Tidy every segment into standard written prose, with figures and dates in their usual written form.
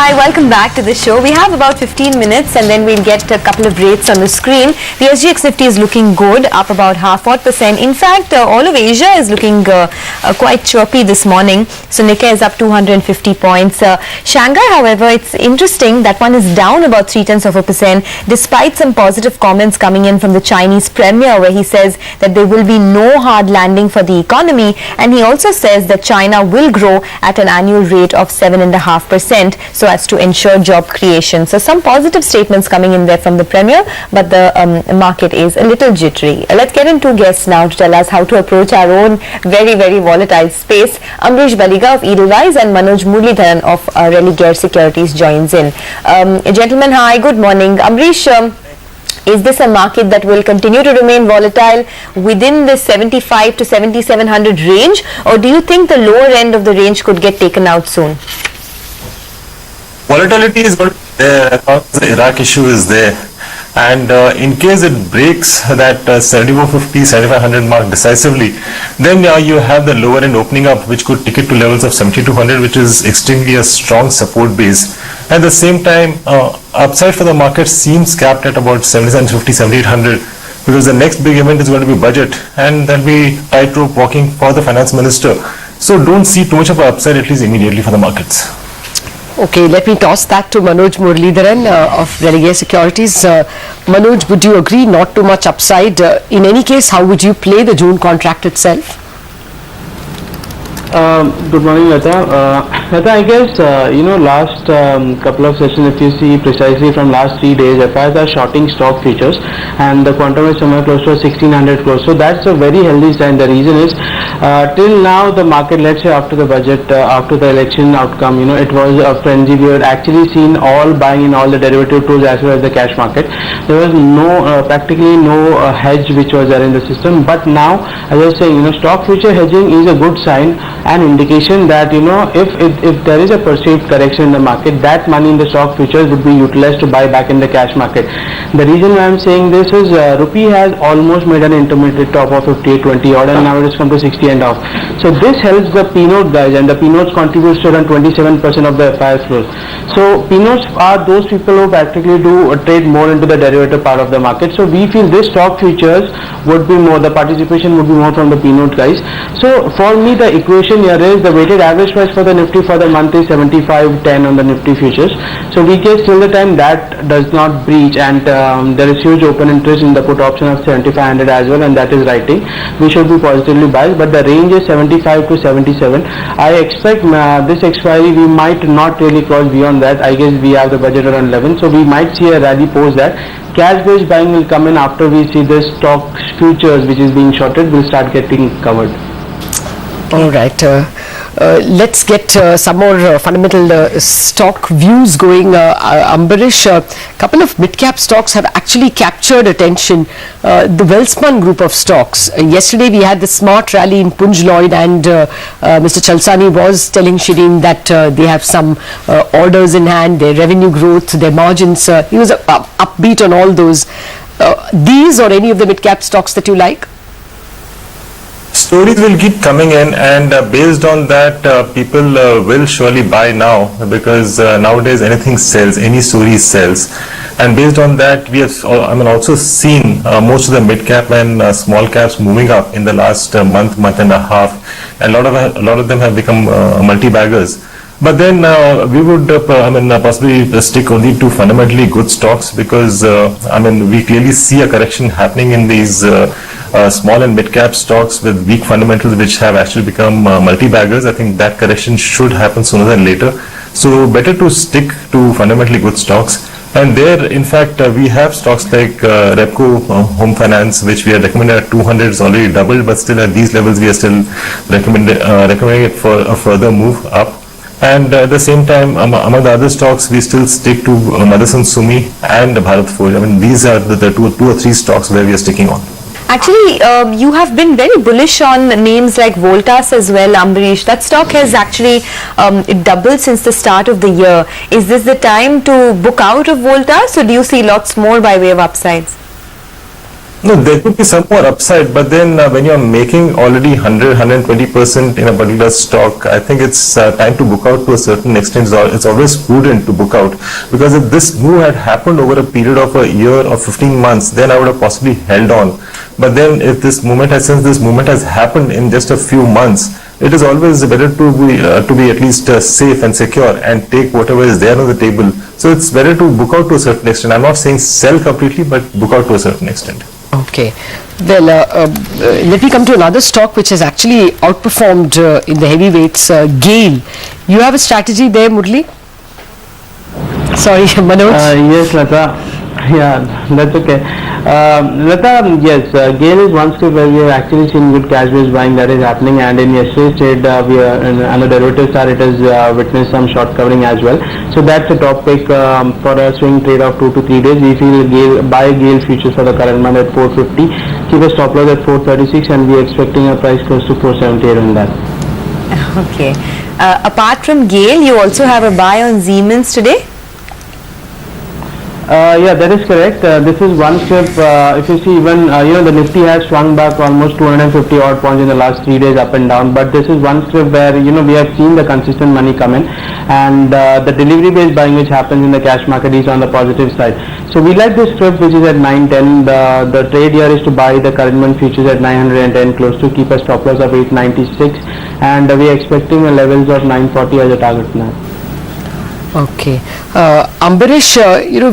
Hi, welcome back to the show. We have about 15 minutes and then we'll get a couple of rates on the screen. The SGX Nifty is looking good, up about 0.5%. In fact, all of Asia is looking quite chirpy this morning. So Nikkei is up 250 points. Shanghai, however, it's interesting that one is down about 0.3% despite some positive comments coming in from the Chinese premier, where he says that there will be no hard landing for the economy, and he also says that China will grow at an annual rate of 7.5%. so as to ensure job creation. So some positive statements coming in there from the Premier, but the market is a little jittery. Let's get into guests now to tell us how to approach our own very, very volatile space. Ambareesh Baliga of Edelweiss and Manoj Muralidharan of Religare Securities joins in. Gentlemen, hi, good morning. Ambareesh, is this a market that will continue to remain volatile within the 75 to 7700 range, or do you think the lower end of the range could get taken out soon? Volatility is good there because the Iraq issue is there, and in case it breaks that 7450, 7500 mark decisively, then you have the lower end opening up, which could take it to levels of 7200, which is extremely a strong support base. At the same time, upside for the market seems capped at about 7750, 7800, because the next big event is going to be budget, and there'll be tightrope walking for the finance minister. So don't see too much of an upside, at least immediately, for the markets. Okay, let me toss that to Manoj Muralidharan of Religare Securities. Manoj, would you agree not too much upside? In any case, how would you play the June contract itself? Good morning, Lata. Lata, I guess, last couple of sessions, if you see precisely from last 3 days, FIs are shorting stock futures and the quantum is somewhere close to 1600 crores. So that's a very healthy sign. The reason is, till now the market, let's say after the budget, after the election outcome, it was a frenzy. We had actually seen all buying in all the derivative tools as well as the cash market. There was practically no hedge which was there in the system. But now, as I was saying, stock future hedging is a good sign, an indication that if there is a perceived correction in the market, that money in the stock futures would be utilized to buy back in the cash market. The reason why I'm saying this is rupee has almost made an intermediate top of 58.20 odd, and now it has come to 60 and off. So this helps the P-note guys, and the P-notes contributes to around 27% of the FIS flows. So P-notes are those people who practically do trade more into the derivative part of the market. So we feel this stock futures would be more, the participation would be more from the P-note guys. So for me, the equation here is the weighted average price for the Nifty for the month is 75.10 on the Nifty futures. So we guess till the time that does not breach, and there is huge open interest in the put option of 7500 as well, and that is writing, we should be positively biased, but the range is 75 to 77. I expect this expiry we might not really cross beyond that. I guess we have the budget around 11, so we might see a rally post that. Cash based buying will come in after we see the stock futures which is being shorted will start getting covered. All right, let's get some more fundamental stock views going. Ambareesh, a couple of mid-cap stocks have actually captured attention. The Welspun group of stocks. Yesterday we had the smart rally in Punj Lloyd, and Mr. Chalsani was telling Shireen that they have some orders in hand, their revenue growth, their margins. He was upbeat on all those. These or any of the mid-cap stocks that you like? Stories will keep coming in, and based on that, people will surely buy now, because nowadays anything sells, any story sells. And based on that, we have also seen most of the mid cap and small caps moving up in the last month and a half, and a lot of them have become multi-baggers. But then we would possibly stick only to fundamentally good stocks, because we clearly see a correction happening in these small and mid cap stocks with weak fundamentals, which have actually become multi-baggers. I think that correction should happen sooner than later. So better to stick to fundamentally good stocks. And there, in fact, we have stocks like Repco Home Finance, which we are recommending at 200, is already doubled, but still at these levels we are still recommending it for a further move up. And at the same time, among the other stocks, we still stick to Motherson Sumi and Bharat Forge. These are the two or three stocks where we are sticking on. Actually, you have been very bullish on names like Voltas as well, Ambareesh. That stock has actually doubled since the start of the year. Is this the time to book out of Voltas, or do you see lots more by way of upsides? No, there could be some more upside, but then when you're making already 100, 120% in a particular stock, I think it's time to book out to a certain extent. It's always prudent to book out, because if this move had happened over a period of a year or 15 months, then I would have possibly held on. But then if this movement has happened in just a few months, it is always better to be at least safe and secure and take whatever is there on the table. So it's better to book out to a certain extent. I'm not saying sell completely, but book out to a certain extent. Okay. Well, let me come to another stock which has actually outperformed in the heavyweights, GAIL. You have a strategy there, Murli? Sorry, Manoj? Yes, Lata. Yeah, that's okay. Lata, yes, GAIL is one script where we have actually seen good cash-based buying that is happening, and in yesterday's trade, we are on the derivatives side, it has witnessed some short covering as well. So that's a top pick for a swing trade of 2 to 3 days. We feel buy GAIL futures for the current month at 450, keep a stop loss at 436, and we are expecting a price close to 478 on that. Okay. Apart from GAIL, you also have a buy on Siemens today? Yeah, that is correct. This is one script. If you see, even the Nifty has swung back almost 250 odd points in the last 3 days up and down. But this is one script where we have seen the consistent money come in, and the delivery based buying which happens in the cash market is on the positive side. So we like this script which is at 910. The trade here is to buy the current month futures at 910 close to, keep a stop loss of 896, and we are expecting a levels of 940 as a target now. Okay. Ambareesh,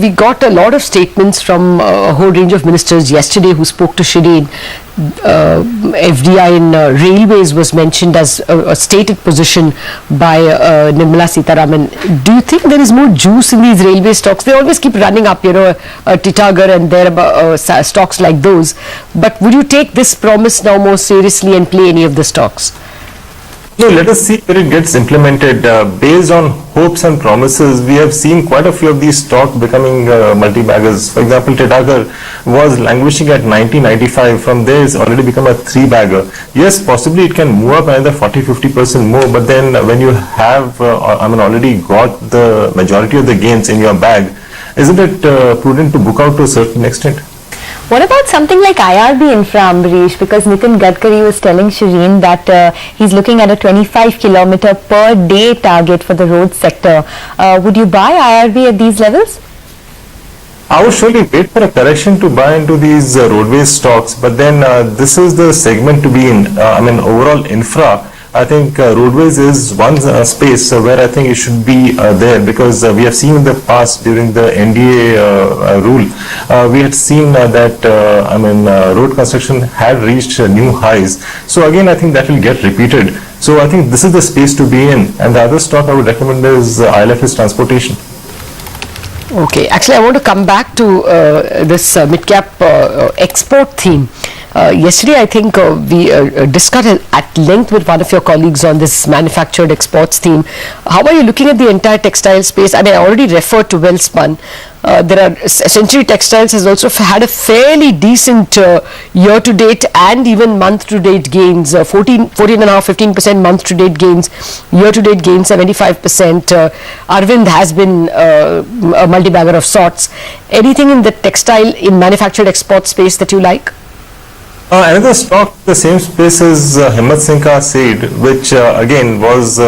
we got a lot of statements from a whole range of ministers yesterday who spoke to Shireen. FDI in railways was mentioned as a stated position by Nirmala Sitharaman. Do you think there is more juice in these railway stocks? They always keep running up, Titagar and there stocks like those. But would you take this promise now more seriously and play any of the stocks? No, let us see where it gets implemented. Based on hopes and promises, we have seen quite a few of these stocks becoming multi-baggers. For example, Titagar was languishing at 90-95. From there, it's already become a 3-bagger. Yes, possibly it can move up another 40-50% more, but then when you have, already got the majority of the gains in your bag, isn't it prudent to book out to a certain extent? What about something like IRB Infra, Ambareesh? Because Nitin Gadkari was telling Shireen that he's looking at a 25 kilometer per day target for the road sector. Would you buy IRB at these levels? I would surely wait for a correction to buy into these roadways stocks, but then this is the segment to be in. Overall infra, I think roadways is one space where I think it should be there, because we have seen in the past during the NDA rule, we had seen that road construction had reached new highs. So again, I think that will get repeated. So I think this is the space to be in. And the other stock I would recommend is ILFS Transportation. Okay, actually I want to come back to this mid-cap export theme. Yesterday I think we discussed at length with one of your colleagues on this manufactured exports theme. How are you looking at the entire textile space? I already referred to Welspun. Century Textiles has also had a fairly decent year-to-date and even month-to-date gains, 14.5-15% month-to-date gains, year-to-date gains 75%. Arvind has been a multi-bagger of sorts. Anything in the textile in manufactured export space that you like? Another stock, the same space as Himmat Singh Ka Seed, which again was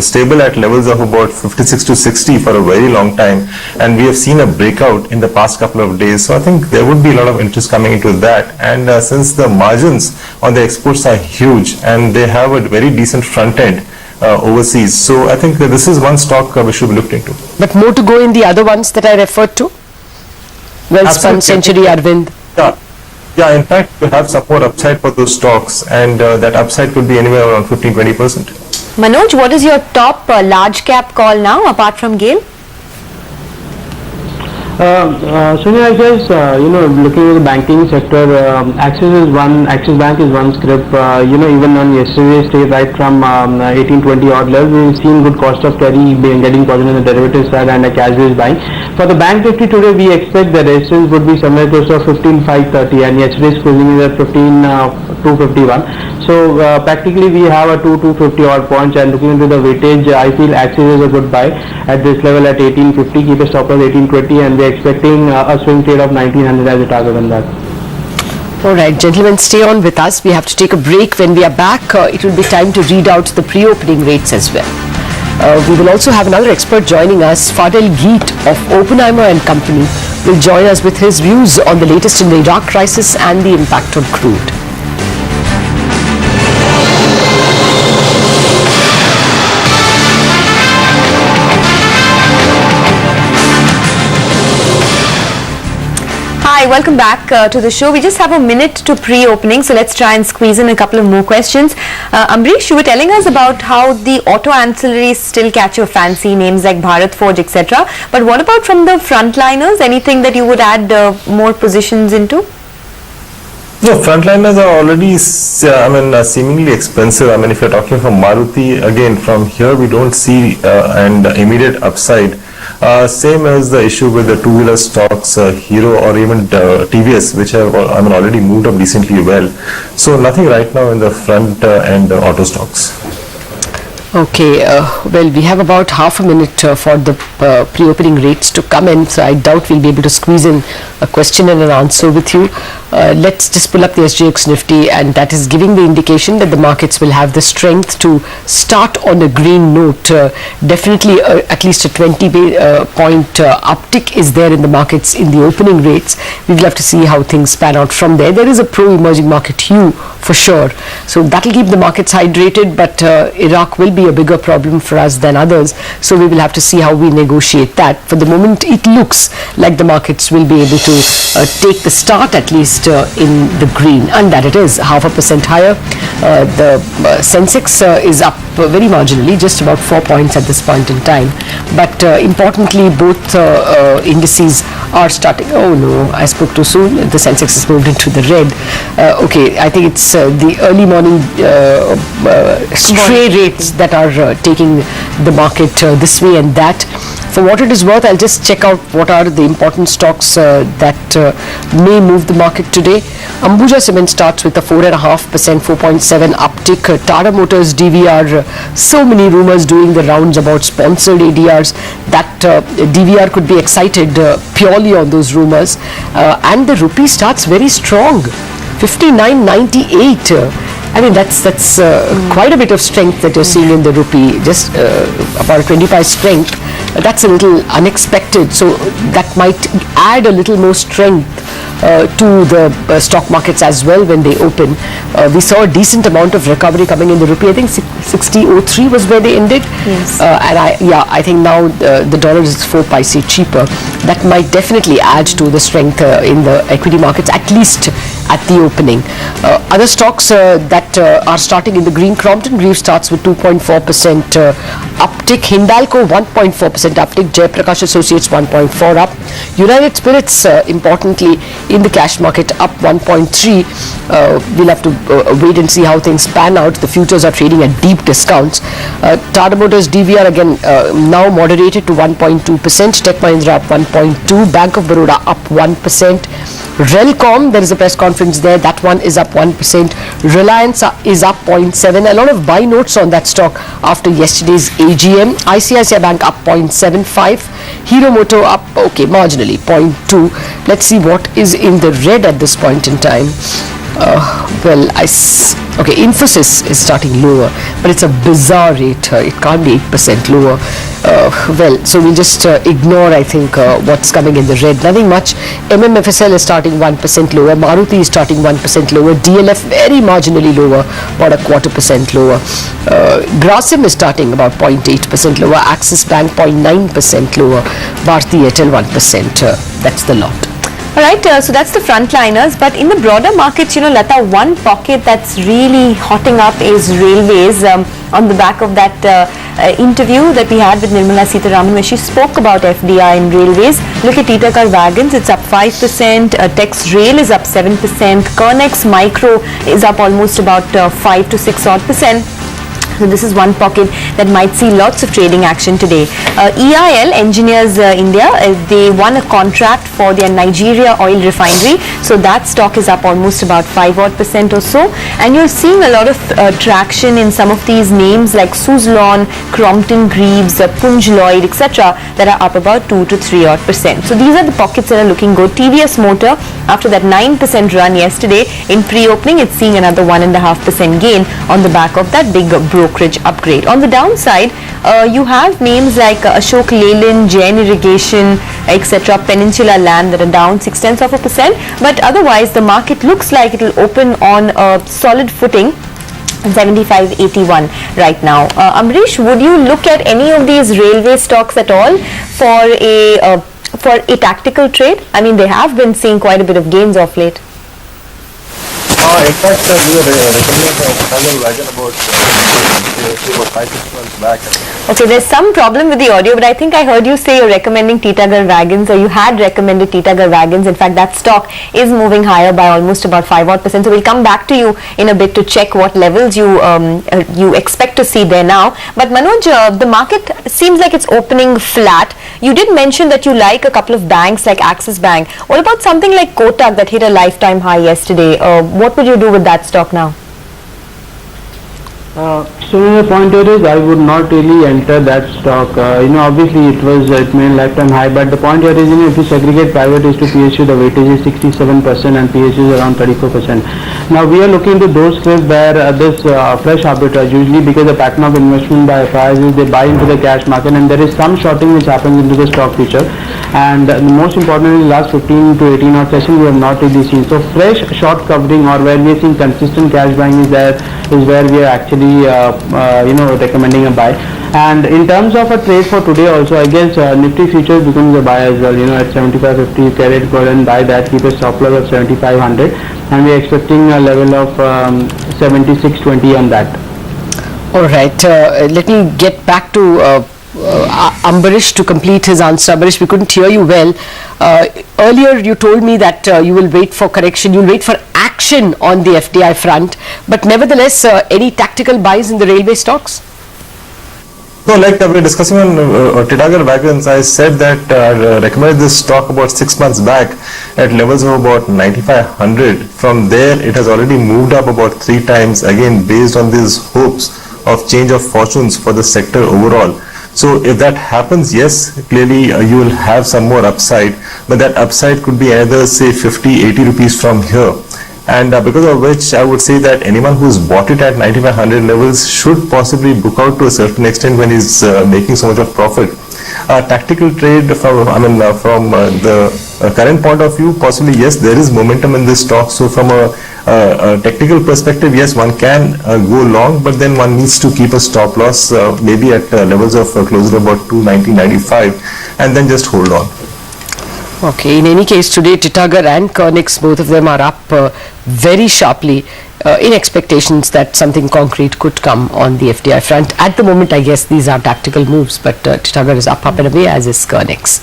stable at levels of about 56 to 60 for a very long time, and we have seen a breakout in the past couple of days. So I think there would be a lot of interest coming into that, and since the margins on the exports are huge and they have a very decent front end overseas, so I think this is one stock we should be looked into. But more to go in the other ones that I referred to? Welspun, Century, Arvind. Yeah, in fact, we have some more upside for those stocks, and that upside could be anywhere around 15-20%. Manoj, what is your top large cap call now apart from GAIL? Sonia, I guess, looking at the banking sector, Axis Bank is one script, even on yesterday's day, right from 1820 odd levels, we've seen good cost of carry getting positive on the derivative side and a cash-based buying. For the bank nifty today, we expect the resistance would be somewhere close to 15,530, and yesterday's closing is at 15,251. So practically we have a 250 odd points, and looking into the weightage, I feel Axis is a good buy at this level at 1850, keep a stop loss 1820, and we're expecting a swing trade of 1900 as a target on that. All right, gentlemen, stay on with us. We have to take a break. When we are back, it will be time to read out the pre-opening rates as well. We will also have another expert joining us. Fadel Geet of Oppenheimer and Company will join us with his views on the latest in the Iraq crisis and the impact on crude. Hi, welcome back to the show. We just have a minute to pre-opening, so let's try and squeeze in a couple of more questions. Ambareesh, you were telling us about how the auto ancillaries still catch your fancy, names like Bharat Forge, etc. But what about from the frontliners? Anything that you would add more positions into? No, frontliners are already, seemingly expensive. I mean, if you're talking from Maruti, again, from here we don't see an immediate upside. Same as the issue with the two-wheeler stocks, Hero or even TVS, which have already moved up decently well. So nothing right now in the front end auto stocks. Okay, well, we have about half a minute for the pre-opening rates to come in, so I doubt we'll be able to squeeze in a question and an answer with you. Let's just pull up the SGX Nifty, and that is giving the indication that the markets will have the strength to start on a green note. Definitely at least a 20-point uptick is there in the markets in the opening rates. We will have to see how things pan out from there. There is a pro-emerging market hue for sure, so that will keep the markets hydrated, but Iraq will be a bigger problem for us than others, so we will have to see how we negotiate that. For the moment, it looks like the markets will be able to take the start at least in the green, and that it is 0.5% higher. The Sensex is up very marginally, just about 4 points at this point in time, but importantly both indices are starting. Oh no, I spoke too soon. The Sensex has moved into the red. Okay, I think it's the early morning stray rates that are taking the market this way and that. For what it is worth, I'll just check out what are the important stocks that may move the market today. Ambuja Cement starts with a 4.5%, 4.7 uptick. Tata Motors, DVR, so many rumors doing the rounds about sponsored ADRs that DVR could be excited purely on those rumors. And the rupee starts very strong, 59.98. I mean, that's quite a bit of strength that you're seeing in the rupee, just about a 25 strength. That's a little unexpected, so that might add a little more strength to the stock markets as well when they open. We saw a decent amount of recovery coming in the rupee. I think 60.03 was where they ended. Yes. And I think now the dollar is 4 paise cheaper. That might definitely add to the strength in the equity markets, at least at the opening. Other stocks that are starting in the green, Crompton Greaves starts with 2.4% uptick, Hindalco 1.4% uptick, Jayaprakash Associates 1.4 up, United Spirits importantly in the cash market up 1.3. We'll have to wait and see how things pan out. The futures are trading at deep discounts. Tata Motors DVR again now moderated to 1.2%, Tech Mahindra up 1.2%, Bank of Baroda up 1%, Relcom, there is a press conference there, that one is up 1%, Reliance is up 0.7%, a lot of buy notes on that stock after yesterday's AGM, ICICI Bank up 0.75%, Hero Moto up, okay, marginally, 0.2%. Let's see what is in the red at this point in time. Okay, Infosys is starting lower, but it's a bizarre rate. It can't be 8% lower. So we'll just ignore, I think, what's coming in the red. Nothing much. MMFSL is starting 1% lower. Maruti is starting 1% lower. DLF very marginally lower, about 0.25% lower. Grasim is starting about 0.8% lower. Axis Bank 0.9% lower. Bharti Airtel 1%. That's the lot. All right, so that's the frontliners, but in the broader markets, Lata, one pocket that's really hotting up is railways. On the back of that interview that we had with Nirmala Sitharaman, where she spoke about FDI in railways. Look at Titagar Wagons, it's up 5%, Tex Rail is up 7%, Kernex Micro is up almost about 5 to 6 odd %. So this is one pocket that might see lots of trading action today. EIL, Engineers India, they won a contract for their Nigeria oil refinery. So that stock is up almost about 5% or so. And you're seeing a lot of traction in some of these names like Suzlon, Crompton Greaves, Punj Lloyd, etc. that are up about 2 to 3%. So these are the pockets that are looking good. TVS Motor, after that 9% run yesterday, in pre-opening, it's seeing another 1.5% gain on the back of that big brokerage upgrade. On the downside, you have names like Ashok Leyland, Jain Irrigation, etc., Peninsula Land that are down 0.6%. But otherwise, the market looks like it will open on a solid footing. 75.81 right now. Ambareesh, would you look at any of these railway stocks at all for a tactical trade? I mean, they have been seeing quite a bit of gains of late. In fact, we were recommending wagon about 5-6 months back. Okay, there's some problem with the audio, but I think I heard you say you're recommending Titagar Wagons, or you had recommended Titagar Wagons. In fact, that stock is moving higher by almost about 5%. So we'll come back to you in a bit to check what levels you expect to see there now. But Manoj, the market seems like it's opening flat. You did mention that you like a couple of banks like Axis Bank. What about something like Kotak that hit a lifetime high yesterday? What would you do with that stock now? So the point here is I would not really enter that stock. Obviously it made lifetime high, but the point here is, if you segregate private is to PSU, the weightage is 67% and PSU is around 34%. Now we are looking into those clips where this fresh arbitrage, usually because the pattern of investment by FIs is they buy into the cash market and there is some shorting which happens into the stock future. And most importantly, last 15 to 18 odd session we have not really seen. So fresh short covering or where we are seeing consistent cash buying is where we are actually recommending a buy. And in terms of a trade for today also, I guess Nifty futures becomes a buy as well. At 75.50 you carry it, go ahead and buy that, keep a stop loss of 7500, and we are expecting a level of 76.20 on that. All right, let me get back to Ambareesh to complete his answer. Ambareesh, we couldn't hear you well. Earlier you told me that you will wait for correction, you'll wait for action on the FDI front, but nevertheless, any tactical buys in the railway stocks? No, like we were discussing on Titagar Wagons, I said that I recommended this stock about 6 months back at levels of about 9500. From there, it has already moved up about 3 times, again based on these hopes of change of fortunes for the sector overall. So if that happens, yes, clearly you will have some more upside, but that upside could be either say 50-80 rupees from here. And because of which I would say that anyone who's bought it at 9500 levels should possibly book out to a certain extent when he's making so much of profit. Tactical trade from the current point of view, possibly yes, there is momentum in this stock. So from a technical perspective, yes, one can go long, but then one needs to keep a stop loss maybe at levels of closer to about 290.95 and then just hold on. Okay, in any case, today Titagar and Koenix, both of them are up very sharply in expectations that something concrete could come on the FDI front. At the moment, I guess these are tactical moves, but Titagar is up and away, as is Koenix.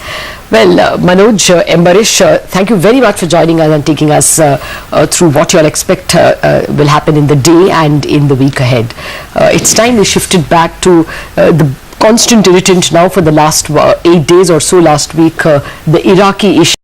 Well, Manoj, Ambareesh, thank you very much for joining us and taking us through what you all expect will happen in the day and in the week ahead. It's time we shifted back to the constant irritant now for the last 8 days or so last week, the Iraqi issue.